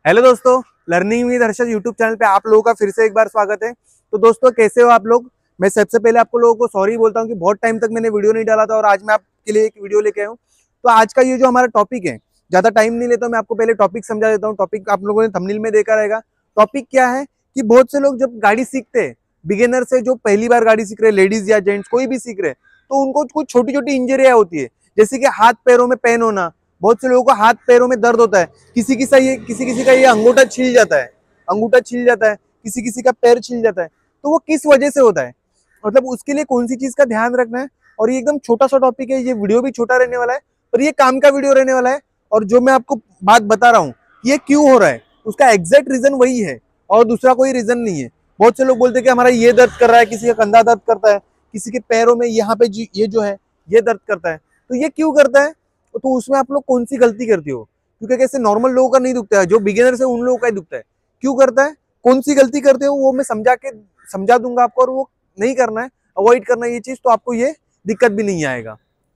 Hello दोस्तों, learning with Harshad YouTube channel पे आप लोगों का फिर से एक बार स्वागत है। तो दोस्तों, कैसे हो आप लोग। मैं सबसे पहले आपको लोगों को सॉरी बोलता हूँ कि बहुत टाइम तक मैंने वीडियो नहीं डाला था और आज मैं आपके लिए एक वीडियो लेके आया हूँ। तो आज का ये जो हमारा टॉपिक है, ज़्यादा टाइम नहीं लेता, मैं आपको पहले टॉपिक समझा देता हूँ। टॉपिक आप लोगों ने थंबनेल में देखा रहेगा। टॉपिक क्या है कि बहुत से लोग जब गाड़ी सीखते हैं, बिगिनर से जो पहली बार गाड़ी सीख रहे, लेडीज या जेंट्स कोई भी सीख रहे, तो उनको कुछ छोटी छोटी इंजरियाँ होती है, जैसे कि हाथ पैरों में पेन होना। बहुत से लोगों को हाथ पैरों में दर्द होता है, किसी किसी का ये अंगूठा छिल जाता है, किसी किसी का पैर छिल जाता है। तो वो किस वजह से होता है, मतलब उसके लिए कौन सी चीज का ध्यान रखना है। और ये एकदम छोटा सा टॉपिक है, ये वीडियो भी छोटा रहने वाला है, पर ये काम का वीडियो रहने वाला है। और जो मैं आपको बात बता रहा हूँ ये क्यों हो रहा है, उसका एग्जैक्ट रीजन वही है और दूसरा कोई रीजन नहीं है। बहुत से लोग बोलते हैं कि हमारा ये दर्द कर रहा है, किसी का कंधा दर्द करता है, किसी के पैरों में यहाँ पे ये जो है ये दर्द करता है। तो ये क्यों करता है, तो उसमें आप लोग कौन सी गलती करती हो, क्योंकि कैसे नॉर्मल लोगों का नहीं दुखता है, जो बिगिनर्स है उन लोगों का ही दुखता है। क्यों करता है, कौन सी गलती करते हो, वो मैं समझा दूंगा आपको। और वो नहीं करना है, अवॉइड करना है ये चीज, तो आपको ये दिक्कत भी नहीं आएगा।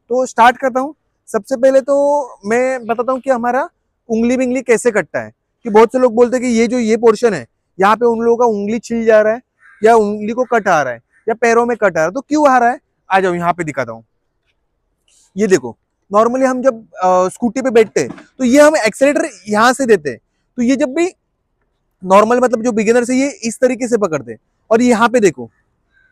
तो स्टार्ट करता हूँ। सबसे पहले तो मैं बताता हूँ कि हमारा उंगली बिंगली कैसे कटता है। कि बहुत से लोग बोलते हैं कि ये पोर्शन है, यहाँ पे उन लोगों का उंगली छिल जा रहा है, या उंगली को कट आ रहा है, या पैरों में कट आ रहा है। तो क्यों आ रहा है, आ जाओ यहाँ पे दिखाता हूँ। ये देखो, नॉर्मली हम जब स्कूटी पे बैठते हैं तो ये हम एक्सेलेटर यहाँ से देते हैं। तो ये जब भी नॉर्मल, मतलब जो बिगिनर से, ये इस तरीके से पकड़ते हैं। और यहाँ पे देखो,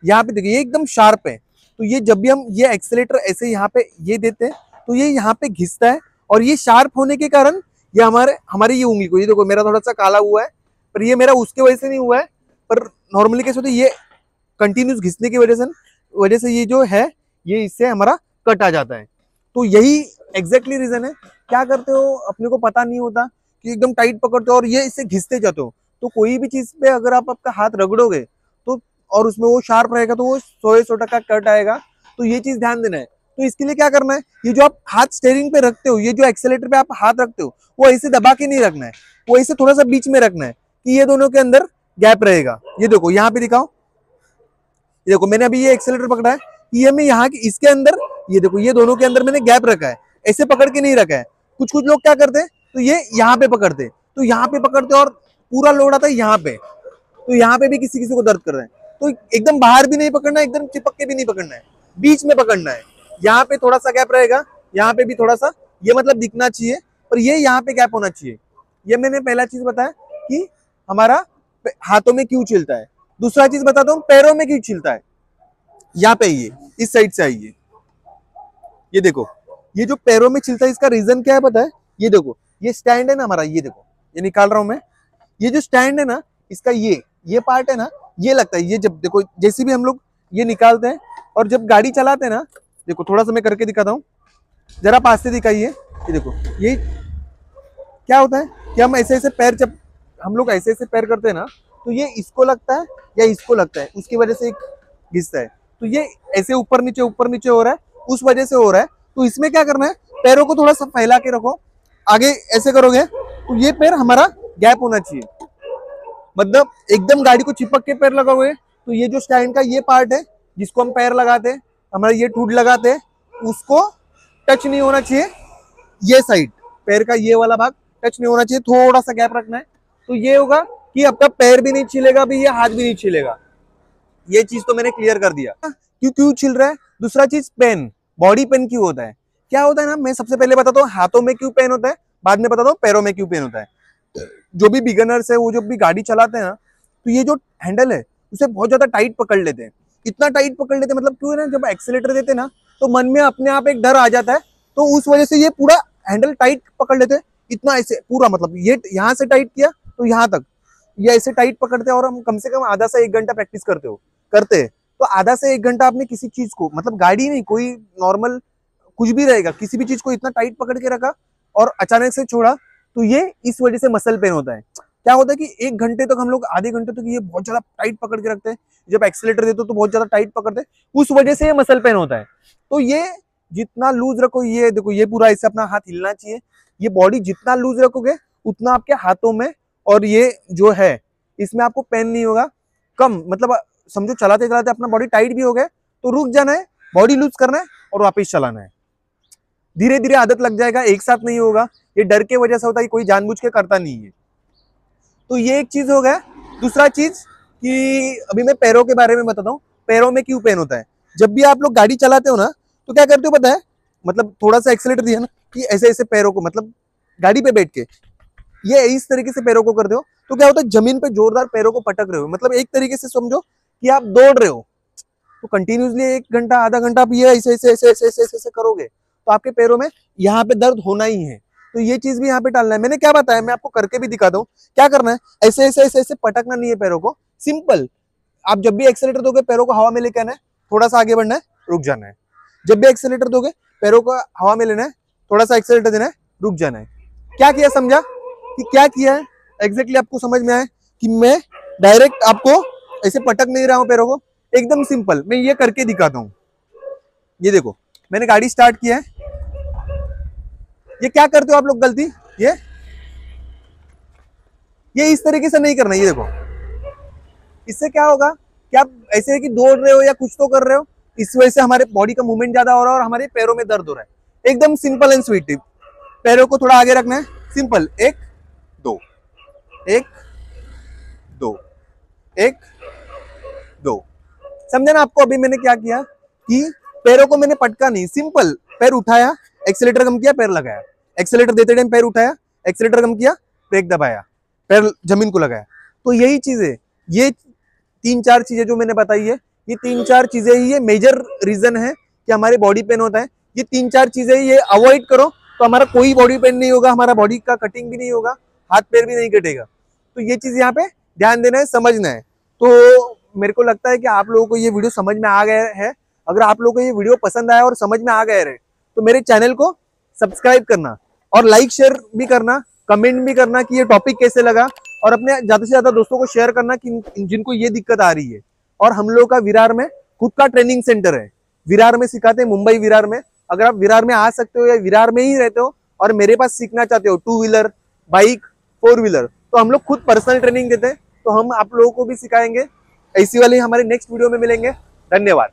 ये एकदम शार्प है। तो ये जब भी हम ये एक्सेलेटर ऐसे यहाँ पे ये देते हैं तो ये यहाँ पे घिसता है। और ये शार्प होने के कारण ये हमारी ये उंगली को, ये देखो मेरा थोड़ा सा काला हुआ है, पर ये मेरा उसके वजह से नहीं हुआ है। पर नॉर्मली कैसे होता है, ये कंटिन्यूस घिसने की वजह से ये जो है ये इससे हमारा कट आ जाता है। तो यही एग्जैक्टली रीजन है। क्या करते हो, अपने को पता नहीं होता कि एकदम टाइट पकड़ते हो और ये इससे घिसते जाते हो। तो कोई भी चीज पे अगर आप आपका हाथ रगड़ोगे तो, और उसमें वो शार्प रहेगा, तो वो 100-100% कट आएगा। तो ये चीज ध्यान देना है। तो इसके लिए क्या करना है, ये जो आप हाथ स्टेयरिंग पे रखते हो, ये जो एक्सेलेटर पे आप हाथ रखते हो, वो ऐसे दबा के नहीं रखना है, वो ऐसे थोड़ा सा बीच में रखना है कि ये दोनों के अंदर गैप रहेगा। ये देखो यहाँ पे दिखाओ, ये देखो मैंने अभी ये एक्सेलेटर पकड़ा है, ये मैं यहाँ की इसके अंदर, ये देखो ये दोनों के अंदर मैंने गैप रखा है, ऐसे पकड़ के नहीं रखा है। कुछ कुछ लोग क्या करते हैं, तो ये यहाँ पे पकड़ते, तो यहाँ पे पकड़ते और पूरा लोड आता है यहाँ पे। तो यहाँ पे भी किसी किसी को दर्द कर रहा है। तो एकदम बाहर भी नहीं पकड़ना है, एकदम चिपक के भी नहीं पकड़ना है, बीच में पकड़ना है। यहाँ पे थोड़ा सा गैप रहेगा, यहाँ पे भी थोड़ा सा, ये मतलब दिखना चाहिए, पर ये यहाँ पे गैप होना चाहिए। ये मैंने पहला चीज बताया कि हमारा हाथों में क्यों छिलता है। दूसरा चीज बताता हूँ, पैरों में क्यों छिलता है। यहाँ पे ये इस साइड से आइए, ये देखो, ये जो पैरों में छिलता है इसका रीजन क्या है पता है। ये देखो, ये स्टैंड है ना हमारा, ये देखो ये निकाल रहा हूं मैं, ये जो स्टैंड है ना इसका, ये पार्ट है ना, ये लगता है, ये जब देखो जैसे भी हम लोग ये निकालते हैं और जब गाड़ी चलाते हैं ना, देखो थोड़ा सा मैं करके दिखाता हूँ, जरा पास से दिखाइए। ये देखो, ये क्या होता है कि हम ऐसे ऐसे पैर, जब हम लोग ऐसे ऐसे पैर करते हैं ना, तो ये इसको लगता है या इसको लगता है, उसकी वजह से घिसता है। तो ये ऐसे ऊपर नीचे हो रहा है, उस वजह से हो रहा है। तो इसमें क्या करना है, पैरों को थोड़ा सा फैला के रखो, आगे ऐसे करोगे तो ये पैर हमारा गैप होना चाहिए, मतलब एकदम गाड़ी को चिपक के पैर लगाओगे तो ये जो स्टैंड का ये पार्ट है जिसको हम पैर लगाते हैं, हमारा ये ठूड लगाते हैं, उसको टच नहीं होना चाहिए। ये साइड पैर का ये वाला भाग टच नहीं होना चाहिए, थोड़ा सा गैप रखना है। तो ये होगा कि आपका पैर भी नहीं छिलेगा, भी ये हाथ भी नहीं छिलेगा। ये चीज तो मैंने क्लियर कर दिया। क्यों छिल रहा है। दूसरा चीज, पेन, बॉडी पेन क्यों होता है, क्या होता है ना, मैं सबसे पहले बताता हूँ हाथों में क्यों पेन होता है, बाद में बताता हूँ पैरों में क्यों पेन होता है। जो भी बिगनर्स है, वो जब भी गाड़ी चलाते हैं ना, तो ये जो हैंडल है उसे बहुत ज्यादा टाइट पकड़ लेते हैं। इतना टाइट पकड़ लेते हैं, मतलब क्यों है ना, जब एक्सीलेटर देते हैं ना तो मन में अपने आप एक डर आ जाता है, तो उस वजह से ये पूरा हैंडल टाइट पकड़ लेते हैं। इतना ऐसे पूरा, मतलब ये यहाँ से टाइट किया तो यहाँ तक, ये ऐसे टाइट पकड़ते हैं। और हम कम से कम आधा से 1 घंटा प्रैक्टिस करते हैं। तो आधा से 1 घंटा आपने किसी चीज को, मतलब गाड़ी नहीं, कोई नॉर्मल कुछ भी रहेगा, किसी भी चीज को इतना टाइट पकड़ के रखा और अचानक से छोड़ा, तो ये इस वजह से मसल पेन होता है। क्या होता है कि 1 घंटे तक हम लोग, आधे घंटे तक ये बहुत ज्यादा टाइट पकड़ के रखते हैं, जब एक्सीलेटर देते हो तो बहुत ज्यादा टाइट पकड़ते हैं, उस वजह से ये मसल पेन होता है। तो ये जितना लूज रखो, ये देखो ये पूरा ऐसे अपना हाथ हिलना चाहिए, ये बॉडी जितना लूज रखोगे उतना आपके हाथों में, और ये जो है इसमें आपको पेन नहीं होगा। कम, मतलब समझो चलाते चलाते अपना बॉडी टाइट भी हो गया तो रुक जाना है, बॉडी लूज करना है और वापस चलाना है। धीरे धीरे आदत लग जाएगा, एक साथ नहीं होगा। ये डर के वजह से होता है, कोई जानबूझ के करता नहीं है। तो ये एक चीज हो गया। दूसरा चीज कि अभी मैं पैरों के बारे में बताता हूँ, पैरों में क्यों पेन होता है। जब भी आप लोग गाड़ी चलाते हो ना, तो क्या करते हो पता है, मतलब थोड़ा सा एक्सीलेटर दिया ना कि ऐसे ऐसे पैरों को, मतलब गाड़ी पे बैठ के ये इस तरीके से पैरों को करते हो, तो क्या होता है, जमीन पे जोरदार पैरों को पटक रहे हो। मतलब एक तरीके से समझो कि आप दौड़ रहे हो, तो कंटिन्यूसली 1 घंटा आधा घंटा आप ये ऐसे ऐसे ऐसे ऐसे ऐसे ऐसे करोगे, तो आपके पैरों में यहाँ पे दर्द होना ही है। तो ये चीज भी यहाँ पे टालना है। मैंने क्या बताया, मैं आपको करके भी दिखाता हूँ। क्या करना है, ऐसे ऐसे ऐसे ऐसे पटकना नहीं है पैरों को, सिंपल। आप जब भी एक्सेलेटर दोगे, पैरों को हवा में लेके आना है, थोड़ा सा आगे बढ़ना है, रुक जाना है। जब भी एक्सेलेटर दोगे, पैरों को हवा में लेना है, थोड़ा सा एक्सेलेटर देना है, रुक जाना है। क्या किया, समझा कि क्या किया है एग्जैक्टली? आपको समझ में आया कि मैं डायरेक्ट आपको ऐसे पटक नहीं रहा हूं पैरों को, एकदम सिंपल। मैं ये करके दिखाता हूं। ये देखो, मैंने गाड़ी स्टार्ट किया है। ये क्या करते हो आप लोग गलती, ये इस तरीके से नहीं करना। ये देखो, इससे क्या होगा कि आप ऐसे है कि दौड़ रहे हो या कुछ तो कर रहे हो, इस वजह से हमारे बॉडी का मूवमेंट ज्यादा हो रहा है और हमारे पैरों में दर्द हो रहा है। एकदम सिंपल एंड स्वीट टिप। पैरों को थोड़ा आगे रखना है, सिंपल, 1 2 1 2 1 2। समझे ना आपको? अभी मैंने क्या किया कि पैरों को मैंने पटका नहीं, सिंपल पैर उठाया, एक्सीलेटर कम किया, पैर लगाया, एक्सीलेटर देते टाइम पैर उठाया, एक्सीलेटर कम किया, ब्रेक दबाया, पैर जमीन को लगाया। तो यही चीज है, ये 3-4 चीजें जो मैंने बताई है, ये 3-4 चीजें ही ये मेजर रीजन है कि हमारे बॉडी पेन होता है। ये 3-4 चीजें ये अवॉइड करो तो हमारा कोई बॉडी पेन नहीं होगा, हमारा बॉडी का कटिंग भी नहीं होगा, हाथ पैर भी नहीं कटेगा। तो ये चीज यहाँ पे ध्यान देना है, समझना है। तो मेरे को लगता है कि आप लोगों को ये वीडियो समझ में आ गया है। अगर आप लोगों को ये वीडियो पसंद आया और समझ में आ गया है तो मेरे चैनल को सब्सक्राइब करना और लाइक शेयर भी करना, कमेंट भी करना कि ये टॉपिक कैसे लगा, और अपने ज्यादा से ज्यादा दोस्तों को शेयर करना कि जिनको ये दिक्कत आ रही है। और हम लोग का विरार में खुद का ट्रेनिंग सेंटर है, विरार में सिखाते हैं, मुंबई विरार में। अगर आप विरार में आ सकते हो या विरार में ही रहते हो और मेरे पास सीखना चाहते हो 2 व्हीलर, बाइक, 4 व्हीलर, तो हम लोग खुद पर्सनल ट्रेनिंग देते हैं। तो हम आप लोगों को भी सिखाएंगे। ऐसी वाली हमारे नेक्स्ट वीडियो में मिलेंगे। धन्यवाद।